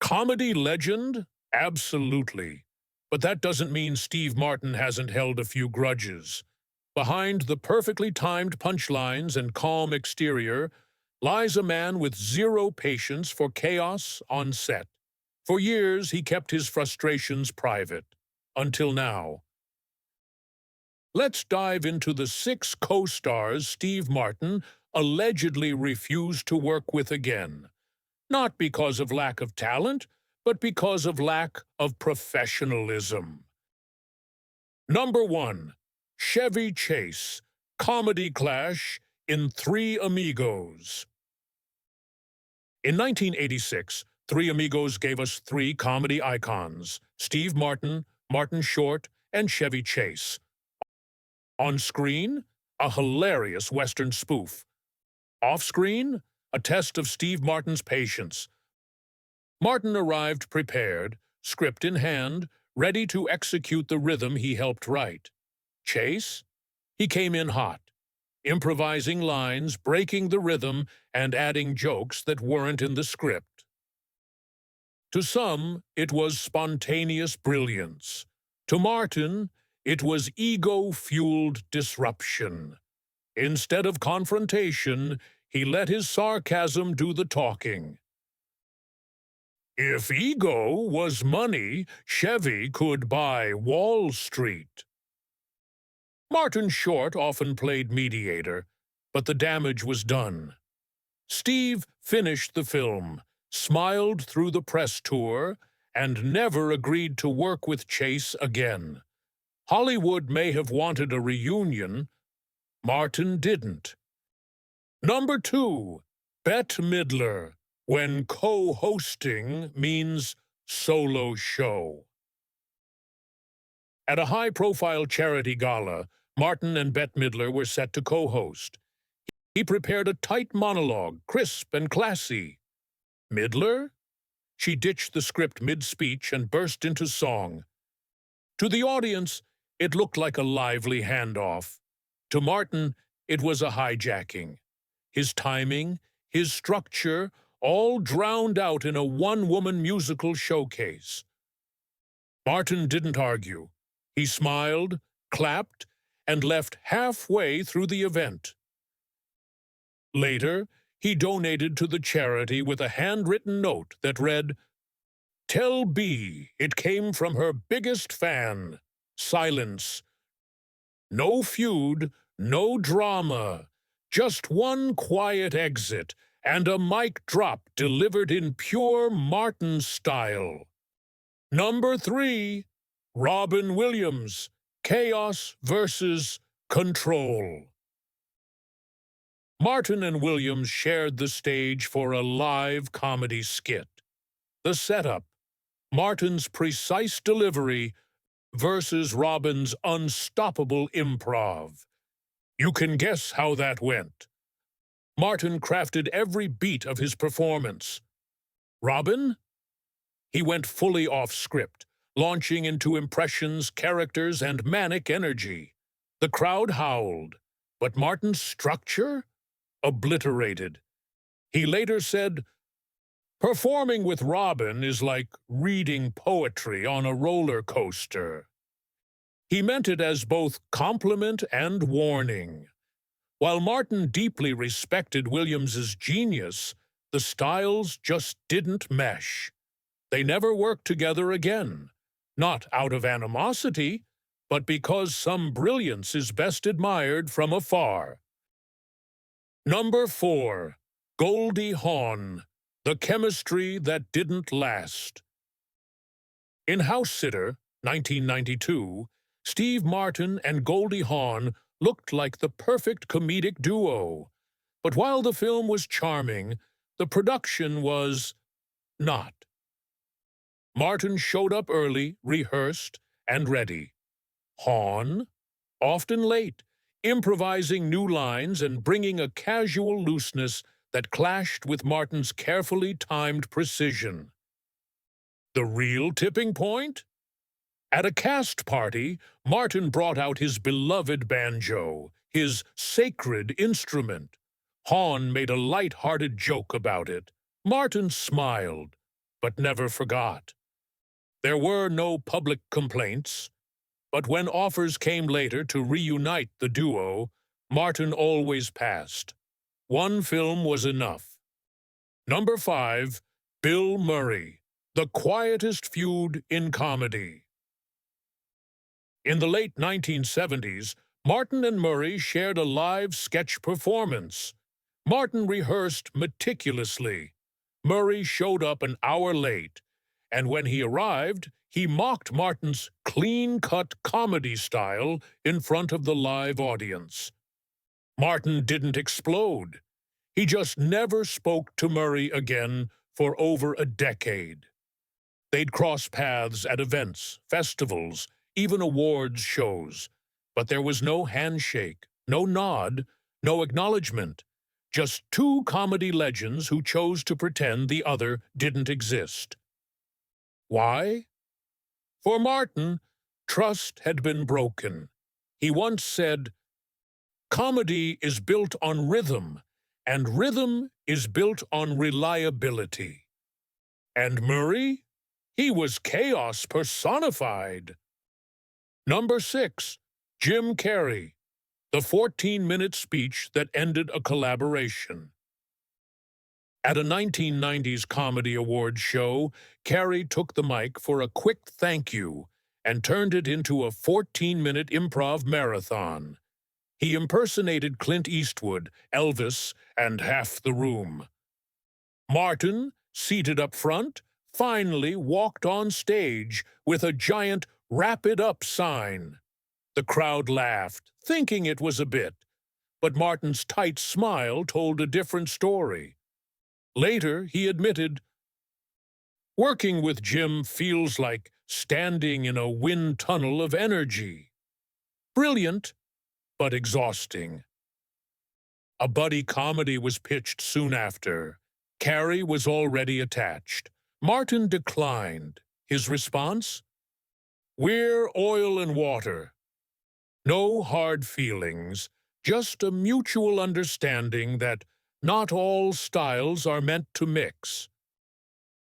Comedy legend? Absolutely. But that doesn't mean Steve Martin hasn't held a few grudges. Behind the perfectly timed punchlines and calm exterior lies a man with zero patience for chaos on set. For years, he kept his frustrations private. Until now. Let's dive into the 6 co-stars Steve Martin allegedly refused to work with again. Not because of lack of talent, but because of lack of professionalism. Number 1. Chevy Chase, comedy clash in Three Amigos. In 1986, Three Amigos gave us 3 comedy icons: Steve Martin, Martin Short, and Chevy Chase. On screen, a hilarious Western spoof. Off-screen, a test of Steve Martin's patience. Martin arrived prepared, script in hand, ready to execute the rhythm he helped write. Chase? He came in hot, improvising lines, breaking the rhythm, and adding jokes that weren't in the script. To some, it was spontaneous brilliance. To Martin, it was ego-fueled disruption. Instead of confrontation, he let his sarcasm do the talking. If ego was money, Chevy could buy Wall Street. Martin Short often played mediator, but the damage was done. Steve finished the film, smiled through the press tour, and never agreed to work with Chase again. Hollywood may have wanted a reunion. Martin didn't. Number 2. Bette Midler, when co-hosting means solo show. At a high-profile charity gala, Martin and Bette Midler were set to co-host. He prepared a tight monologue, crisp and classy. Midler? She ditched the script mid-speech and burst into song. To the audience, it looked like a lively handoff. To Martin, it was a hijacking. His timing, his structure, all drowned out in a one-woman musical showcase. Martin didn't argue. He smiled, clapped, and left halfway through the event. Later, he donated to the charity with a handwritten note that read, "Tell B it came from her biggest fan. Silence. No feud, no drama. Just one quiet exit and a mic drop delivered in pure Martin style." Number 3. Robin Williams, Chaos versus Control. Martin and Williams shared the stage for a live comedy skit. The setup, Martin's precise delivery versus Robin's unstoppable improv. You can guess how that went. Martin crafted every beat of his performance. Robin? He went fully off script, launching into impressions, characters, and manic energy. The crowd howled, but Martin's structure? Obliterated. He later said, "Performing with Robin is like reading poetry on a roller coaster." He meant it as both compliment and warning. While Martin deeply respected Williams's genius, the styles just didn't mesh. They never worked together again, not out of animosity, but because some brilliance is best admired from afar. Number 4. Goldie Hawn, the chemistry that didn't last. In House Sitter, 1992, Steve Martin and Goldie Hawn looked like the perfect comedic duo. But while the film was charming, the production was not. Martin showed up early, rehearsed, and ready. Hawn, often late, improvising new lines and bringing a casual looseness that clashed with Martin's carefully timed precision. The real tipping point? At a cast party, Martin brought out his beloved banjo, his sacred instrument. Hawn made a light-hearted joke about it. Martin smiled. but never forgot. There were no public complaints, but when offers came later to reunite the duo, Martin always passed. One film was enough. Number 5, Bill Murray, the quietest feud in comedy. In the late 1970s, Martin and Murray shared a live sketch performance. Martin rehearsed meticulously. Murray showed up an hour late, and when he arrived, he mocked Martin's clean-cut comedy style in front of the live audience. Martin didn't explode. He just never spoke to Murray again for over a decade. They'd cross paths at events, festivals, even awards shows, but there was no handshake, no nod, no acknowledgement. Just two comedy legends who chose to pretend the other didn't exist. Why? For Martin, trust had been broken. He once said, "Comedy is built on rhythm, and rhythm is built on reliability." And Murray? He was chaos personified. Number 6, Jim Carrey, the 14-minute speech that ended a collaboration. At a 1990s comedy awards show, Carrey took the mic for a quick thank you and turned it into a 14-minute improv marathon. He impersonated Clint Eastwood, Elvis, and half the room. Martin, seated up front, finally walked on stage with a giant "Wrap It Up" sign. The crowd laughed, thinking it was a bit, but Martin's tight smile told a different story. Later, he admitted, "Working with Jim feels like standing in a wind tunnel of energy. Brilliant, but exhausting." A buddy comedy was pitched soon after. Carrey was already attached. Martin declined. His response? "We're oil and water. No hard feelings, just a mutual understanding that not all styles are meant to mix."